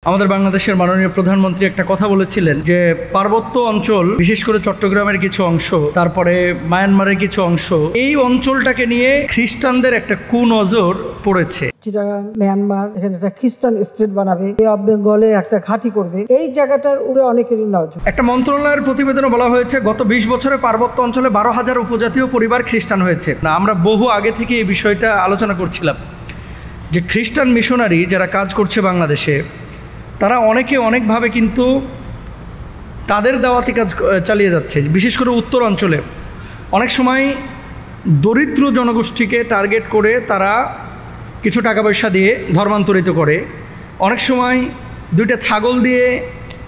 আমাদের বাংলাদেশের মাননীয় প্রধানমন্ত্রী একটা কথা বলেছিলেন যে পার্বত্য অঞ্চল, বিশেষ করে চট্টগ্রামের কিছু অংশ, তারপরে মায়ানমারের কিছু অংশ, এই অঞ্চলটাকে নিয়ে খ্রিস্টানদের একটা কুনজর পড়েছে। মিয়ানমার এখানে একটা খ্রিস্টান স্টেট বানাবে, বে অফ বেঙ্গলে একটা ঘাঁটি করবে, এই জায়গাটার উপরে অনেকেরই নজর। একটা মন্ত্রণালয়ের প্রতিবেদনে বলা হয়েছে গত 20 বছরে পার্বত্য অঞ্চলে 12,000 উপজাতীয় পরিবার খ্রিস্টান হয়েছে। না, আমরা বহু আগে থেকে এই বিষয়টা আলোচনা করছিলাম যে খ্রিস্টান মিশনারি যারা কাজ করছে বাংলাদেশে, তারা অনেকে অনেকভাবে কিন্তু তাদের দাওয়াতি কাজ চালিয়ে যাচ্ছে। বিশেষ করে উত্তর অঞ্চলে অনেক সময় দরিদ্র জনগোষ্ঠীকে টার্গেট করে তারা কিছু টাকা পয়সা দিয়ে ধর্মান্তরিত করে, অনেক সময় 2টা ছাগল দিয়ে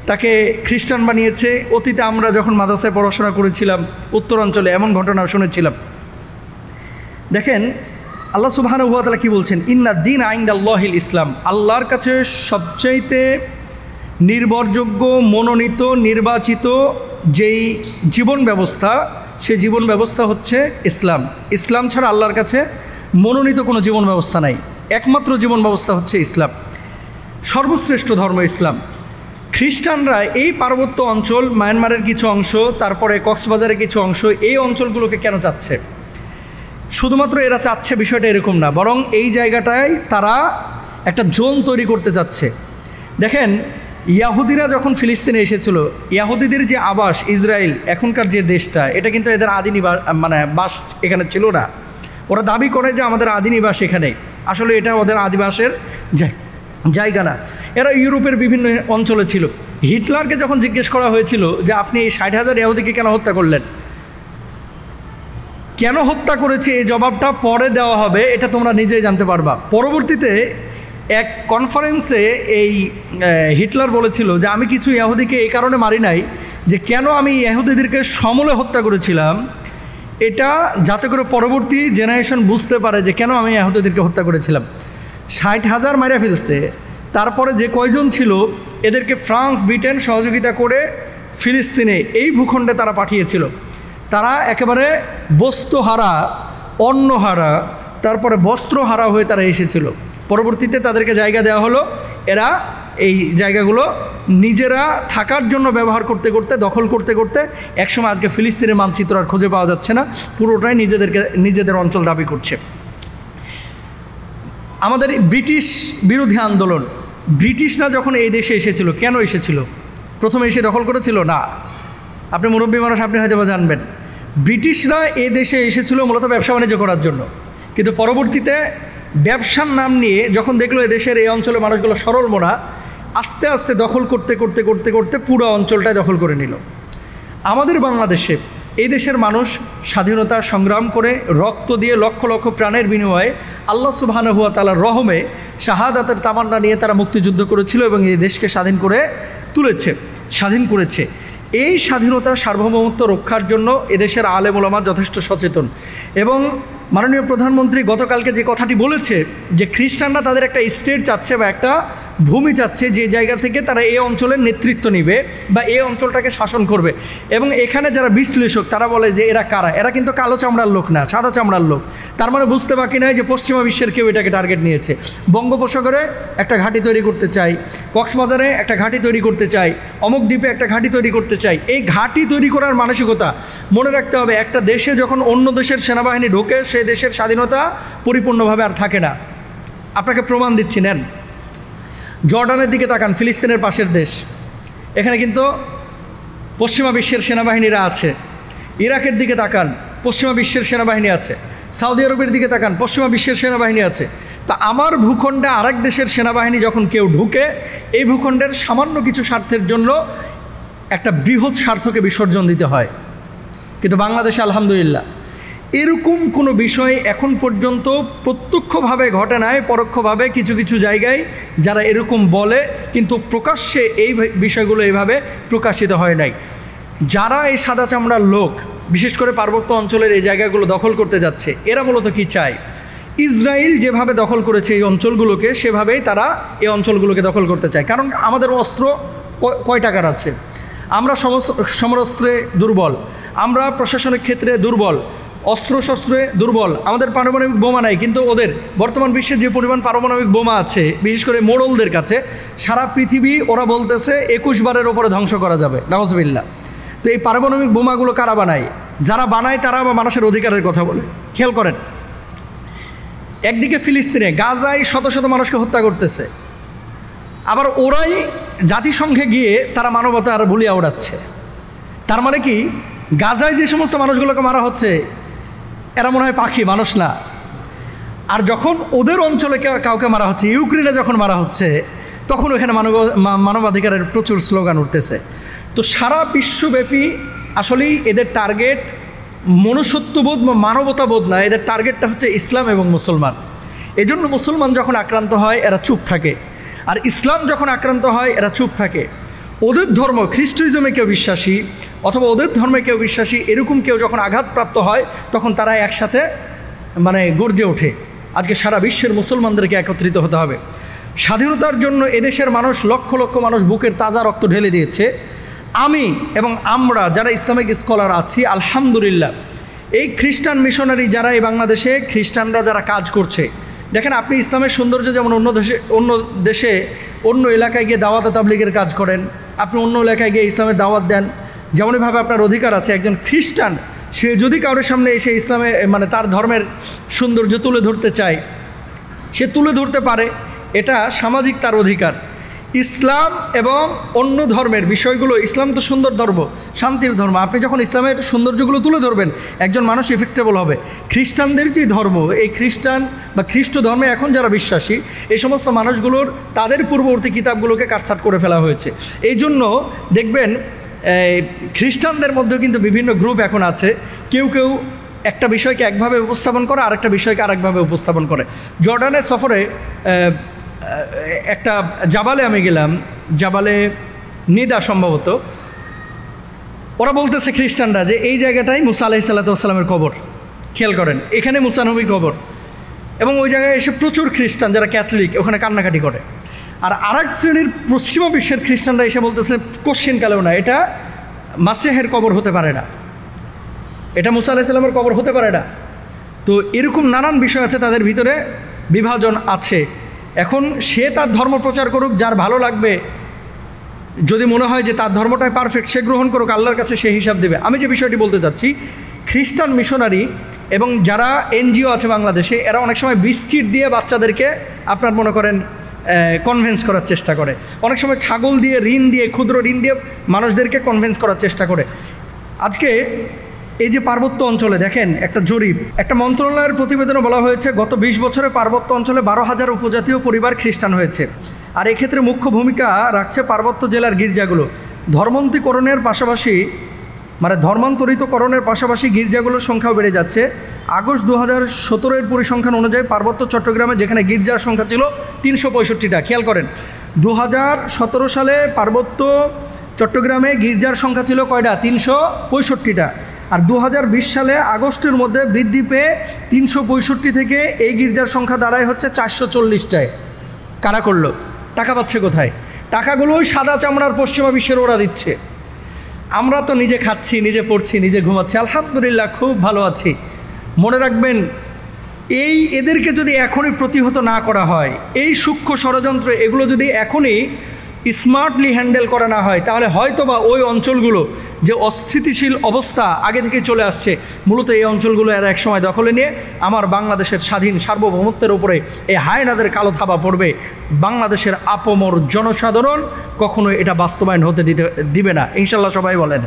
তাকে খ্রিস্টান বানিয়েছে। অতীতে আমরা যখন মাদ্রাসায় পড়াশোনা করেছিলাম উত্তর অঞ্চলে এমন ঘটনা শুনেছিলাম। দেখেন আল্লাহ সুবহানাহু ওয়া তাআলা কি বলছেন, ইন্না দ্বীন ইনদাল্লাহিল ইসলাম। আল্লাহর কাছে সবচাইতে নির্ভরযোগ্য, মনোনীত, নির্বাচিত যেই জীবন ব্যবস্থা, সেই জীবন ব্যবস্থা হচ্ছে ইসলাম। ইসলাম ছাড়া আল্লাহর কাছে মনোনীত কোনো জীবন ব্যবস্থা নাই। একমাত্র জীবন ব্যবস্থা হচ্ছে ইসলাম, সর্বশ্রেষ্ঠ ধর্ম ইসলাম। খ্রিস্টানরা এই পার্বত্য অঞ্চল, মায়ানমারের কিছু অংশ, তারপরে কক্সবাজারের কিছু অংশ, এই অঞ্চলগুলোকে কেন চাচ্ছে? শুধুমাত্র এরা চাচ্ছে বিষয়টা এরকম না, বরং এই জায়গাটায় তারা একটা জোন তৈরি করতে যাচ্ছে। দেখেন, ইয়াহুদিরা যখন ফিলিস্তিনে এসেছিল, ইয়াহুদিদের যে আবাস ইসরায়েল, এখনকার যে দেশটা, এটা কিন্তু এদের আদি নিবাস, বাস এখানে ছিল না। ওরা দাবি করে যে আমাদের আদি নিবাস এখানে, আসলে এটা ওদের আদিবাসের জায়গা না। এরা ইউরোপের বিভিন্ন অঞ্চলে ছিল। হিটলারকে যখন জিজ্ঞেস করা হয়েছিল যে আপনি এই 60,000 ইয়াহুদিকে কেন হত্যা করলেন, কেন হত্যা করেছে, এই জবাবটা পরে দেওয়া হবে, এটা তোমরা নিজেই জানতে পারবা। পরবর্তীতে এক কনফারেন্সে এই হিটলার বলেছিল যে আমি কিছু ইহুদিকে এই কারণে মারি নাই যে কেন আমি ইহুদিদেরকে সমূলে হত্যা করেছিলাম, এটা যাতে করে পরবর্তী জেনারেশন বুঝতে পারে যে কেন আমি ইহুদিদেরকে হত্যা করেছিলাম। 60,000 মারা ফেলছে, তারপরে যে কয়জন ছিল এদেরকে ফ্রান্স, ব্রিটেন সহযোগিতা করে ফিলিস্তিনে এই ভূখণ্ডে তারা পাঠিয়েছিল। তারা একেবারে বস্তুহারা, অন্নহারা, তারপরে বস্ত্রহারা হয়ে তারা এসেছিল। পরবর্তীতে তাদেরকে জায়গা দেওয়া হলো। এরা এই জায়গাগুলো নিজেরা থাকার জন্য ব্যবহার করতে করতে, দখল করতে করতে একসময় আজকে ফিলিস্তিনের মানচিত্র আর খুঁজে পাওয়া যাচ্ছে না, পুরোটাই নিজেদের অঞ্চল দাবি করছে। আমাদের ব্রিটিশ বিরোধী আন্দোলন, ব্রিটিশরা যখন এই দেশে এসেছিল, কেন এসেছিল? প্রথমে এসে দখল করেছিল না। আপনি মুরব্বী মানুষ, আপনি হয়তো বা জানবেন, ব্রিটিশরা এই দেশে এসেছিল মূলত ব্যবসা বাণিজ্য করার জন্য। কিন্তু পরবর্তীতে ব্যবসার নাম নিয়ে যখন দেখলো এদেশের এই অঞ্চলের মানুষগুলো সরল মনা, আস্তে আস্তে দখল করতে করতে করতে করতে পুরো অঞ্চলটাই দখল করে নিল। আমাদের বাংলাদেশে এই দেশের মানুষ স্বাধীনতা সংগ্রাম করে রক্ত দিয়ে লক্ষ লক্ষ প্রাণের বিনিময়ে আল্লাহ সুবহানাহু ওয়া তাআলার রহমে শাহাদাতের তামান্না নিয়ে তারা মুক্তিযুদ্ধ করেছিল এবং এই দেশকে স্বাধীন করেছে। এই স্বাধীনতা, সার্বভৌমত্ব রক্ষার জন্য এদেশের আলেম ওলামা যথেষ্ট সচেতন। এবং মাননীয় প্রধানমন্ত্রী গতকালকে যে কথাটি বলেছে যে খ্রিস্টানরা তাদের একটা স্টেট চাচ্ছে বা একটা ভূমি চাচ্ছে, যে জায়গা থেকে তারা এই অঞ্চলের নেতৃত্ব নেবে বা এই অঞ্চলটাকে শাসন করবে। এবং এখানে যারা বিশ্লেষক তারা বলে যে এরা কারা, এরা কিন্তু কালো চামড়ার লোক না, সাদা চামড়ার লোক। তার মানে বুঝতে বাকি নয় যে পশ্চিমা বিশ্বের কেউ এটাকে টার্গেট নিয়েছে। বঙ্গোপসাগরে একটা ঘাঁটি তৈরি করতে চাই, কক্সবাজারে একটা ঘাঁটি তৈরি করতে চাই, অমুক দ্বীপে একটা ঘাঁটি তৈরি করতে চাই। এই ঘাঁটি তৈরি করার মানসিকতা মনে রাখতে হবে, একটা দেশে যখন অন্য দেশের সেনাবাহিনী ঢোকে, সেই দেশের স্বাধীনতা পরিপূর্ণভাবে আর থাকে না। আপনাকে প্রমাণ দিচ্ছি, নেন। জর্ডানের দিকে তাকান, ফিলিস্তিনের পাশের দেশ, এখানে কিন্তু পশ্চিমা বিশ্বের সেনাবাহিনীরা আছে। ইরাকের দিকে তাকান, পশ্চিমা বিশ্বের সেনাবাহিনী আছে। সৌদি আরবের দিকে তাকান, পশ্চিমা বিশ্বের সেনাবাহিনী আছে। তা আমার ভূখণ্ডে আরেক দেশের সেনাবাহিনী যখন কেউ ঢুকে, এই ভূখণ্ডের সামান্য কিছু স্বার্থের জন্য একটা বৃহৎ স্বার্থকে বিসর্জন দিতে হয়। কিন্তু বাংলাদেশে আলহামদুলিল্লাহ এরকম কোনো বিষয় এখন পর্যন্ত প্রত্যক্ষভাবে ঘটে নাই, পরোক্ষভাবে কিছু কিছু জায়গায় যারা এরকম বলে, কিন্তু প্রকাশ্যে এই বিষয়গুলো এইভাবে প্রকাশিত হয় নাই। যারা এই সাদা চামড়ার লোক, বিশেষ করে পার্বত্য অঞ্চলের এই জায়গাগুলো দখল করতে যাচ্ছে, এরা মূলত কি চায়? ইসরায়েল যেভাবে দখল করেছে এই অঞ্চলগুলোকে, সেভাবেই তারা এই অঞ্চলগুলোকে দখল করতে চায়। কারণ আমাদের অস্ত্র কয় টাকার আছে, আমরা সমরাস্ত্রে দুর্বল, আমরা প্রশাসনিক ক্ষেত্রে দুর্বল, অস্ত্রশস্ত্রে দুর্বল, আমাদের পারমাণবিক বোমা নাই, কিন্তু ওদের বর্তমান বিশ্বে যে পরিমাণ পারমাণবিক বোমা আছে, বিশেষ করে মোড়লদের কাছে, সারা পৃথিবী ওরা বলতেছে 21 বারের ওপরে ধ্বংস করা যাবে, নাউজুবিল্লাহ। তো এই পারমাণবিক বোমাগুলো কারা বানায়? যারা বানায় তারা আবার মানুষের অধিকারের কথা বলে। খেয়াল করেন, একদিকে ফিলিস্তিনে গাজায় শত শত মানুষকে হত্যা করতেছে, আবার ওরাই জাতিসংঘে গিয়ে তারা মানবতার ভুলিয়া ওড়াচ্ছে। তার মানে কি, গাজায় যে সমস্ত মানুষগুলোকে মারা হচ্ছে এরা মনে হয় পাখি, মানুষ না। আর যখন ওদের অঞ্চলে কাউকে মারা হচ্ছে, ইউক্রেনে যখন মারা হচ্ছে, তখন ওখানে মানবাধিকারের প্রচুর স্লোগান উঠতেছে। তো সারা বিশ্বব্যাপী আসলেই এদের টার্গেট মনুষ্যত্ববোধ বা মানবতাবোধ না, এদের টার্গেটটা হচ্ছে ইসলাম এবং মুসলমান। এজন্য মুসলমান যখন আক্রান্ত হয় এরা চুপ থাকে, আর ইসলাম যখন আক্রান্ত হয় এরা চুপ থাকে। ওদের ধর্ম, খ্রিস্টইজমে কেউ বিশ্বাসী অথবা ওদের ধর্মে কেউ বিশ্বাসী, এরকম কেউ যখন আঘাতপ্রাপ্ত হয় তখন তারা একসাথে গর্জে ওঠে। আজকে সারা বিশ্বের মুসলমানদেরকে একত্রিত হতে হবে। স্বাধীনতার জন্য এদেশের মানুষ, লক্ষ লক্ষ মানুষ বুকের তাজা রক্ত ঢেলে দিয়েছে। আমি এবং আমরা যারা ইসলামিক স্কলার আছি, আলহামদুলিল্লাহ, এই খ্রিস্টান মিশনারি যারা এই বাংলাদেশে, খ্রিস্টানরা যারা কাজ করছে, দেখেন আপনি ইসলামের সৌন্দর্য যেমন অন্য দেশে অন্য এলাকায় গিয়ে দাওয়াত তাবলীগের কাজ করেন, আপনি অন্য এলাকায় গিয়ে ইসলামের দাওয়াত দেন, যেমনইভাবে আপনার অধিকার আছে। একজন খ্রিস্টান সে যদি কারোর সামনে এসে ইসলামে তার ধর্মের সৌন্দর্য তুলে ধরতে চায়, সে তুলে ধরতে পারে, এটা সামাজিক তার অধিকার। ইসলাম এবং অন্য ধর্মের বিষয়গুলো, ইসলাম তো সুন্দর ধর্ম, শান্তির ধর্ম, আপনি যখন ইসলামের সৌন্দর্যগুলো তুলে ধরবেন একজন মানুষ এফেক্টেবল হবে। খ্রিস্টানদের যে ধর্ম, এই খ্রিস্টান বা খ্রিস্ট ধর্মে এখন যারা বিশ্বাসী, এই সমস্ত মানুষগুলোর তাদের পূর্ববর্তী কিতাবগুলোকে কাটছাঁট করে ফেলা হয়েছে। এই জন্য দেখবেন খ্রিস্টানদের মধ্যেও কিন্তু বিভিন্ন গ্রুপ এখন আছে। কেউ কেউ একটা বিষয়কে একভাবে উপস্থাপন করে, আরেকটা বিষয়কে আরেকভাবে উপস্থাপন করে। জর্ডানের সফরে একটা জাবালে আমি গেলাম, জাবালে নিদা সম্ভবত। ওরা বলতেছে খ্রিস্টানরা যে এই জায়গাটাই মুসা আলাইহিস সালাতু ওয়াস সালামের কবর। খেয়াল করেন, এখানে মুসা নবীর কবর, এবং ওই জায়গায় এসে প্রচুর খ্রিস্টান যারা ক্যাথলিক ওখানে কান্নাকাটি করে। আর আরেক শ্রেণীর পশ্চিমা বিশ্বের খ্রিস্টানরা এসে বলতেছে কোশ্চিন কালেও না, এটা মাসিহের কবর হতে পারে না, এটা মুসা আলাইহিস সালামের কবর হতে পারে না। তো এরকম নানান বিষয় আছে, তাদের ভিতরে বিভাজন আছে। এখন সে তার ধর্ম প্রচার করুক, যার ভালো লাগবে, যদি মনে হয় যে তার ধর্মটাই পারফেক্ট, সে গ্রহণ করুক, আল্লাহর কাছে সে হিসাব দেবে। আমি যে বিষয়টি বলতে চাচ্ছি, খ্রিস্টান মিশনারি এবং যারা এনজিও আছে বাংলাদেশে, এরা অনেক সময় বিস্কিট দিয়ে বাচ্চাদেরকে আপনার মনে করেন কনভিন্স করার চেষ্টা করে, অনেক সময় ছাগল দিয়ে, ঋণ দিয়ে, ক্ষুদ্র ঋণ দিয়ে মানুষদেরকে কনভিন্স করার চেষ্টা করে। আজকে এই যে পার্বত্য অঞ্চলে দেখেন, একটা জরিপ, একটা মন্ত্রণালয়ের প্রতিবেদনে বলা হয়েছে গত 20 বছরে পার্বত্য অঞ্চলে 12,000 উপজাতীয় পরিবার খ্রিস্টান হয়েছে। আর এক্ষেত্রে মুখ্য ভূমিকা রাখছে পার্বত্য জেলার গির্জাগুলো। ধর্মান্তরিতকরণের পাশাপাশি গির্জাগুলোর সংখ্যাও বেড়ে যাচ্ছে। আগস্ট 2017-এর পরিসংখ্যান অনুযায়ী পার্বত্য চট্টগ্রামে, যেখানে গির্জার সংখ্যা ছিল 365টা, খেয়াল করেন 2017 সালে পার্বত্য চট্টগ্রামে গির্জার সংখ্যা ছিল কয়টা? 365টা। আর 2020 সালে আগস্টের মধ্যে বৃদ্ধি পেয়ে 365 থেকে এই গির্জার সংখ্যা দাঁড়ায় হচ্ছে 440টায়। কারা করলো? টাকা পাচ্ছে কোথায়? টাকাগুলো ওই সাদা চামড়ার পশ্চিমা বিশ্বের ওরা দিচ্ছে। আমরা তো নিজে খাচ্ছি, নিজে পড়ছি, নিজে ঘুমাচ্ছি, আলহামদুলিল্লাহ খুব ভালো আছি। মনে রাখবেন, এদেরকে যদি এখনই প্রতিহত না করা হয়, এই সূক্ষ্ম ষড়যন্ত্র এগুলো যদি এখনই স্মার্টলি হ্যান্ডেল করা না হয়, তাহলে হয়তোবা ওই অঞ্চলগুলো যে অস্থিতিশীল অবস্থা আগে থেকে চলে আসছে, মূলত এই অঞ্চলগুলো এরা একসময় দখলে নিয়ে আমার বাংলাদেশের স্বাধীন সার্বভৌমত্বের উপরে এই হায়নাদের কালো থাবা পড়বে। বাংলাদেশের আপমর জনসাধারণ কখনো এটা বাস্তবায়ন হতে দিবে না, ইনশাল্লাহ। সবাই বলেন।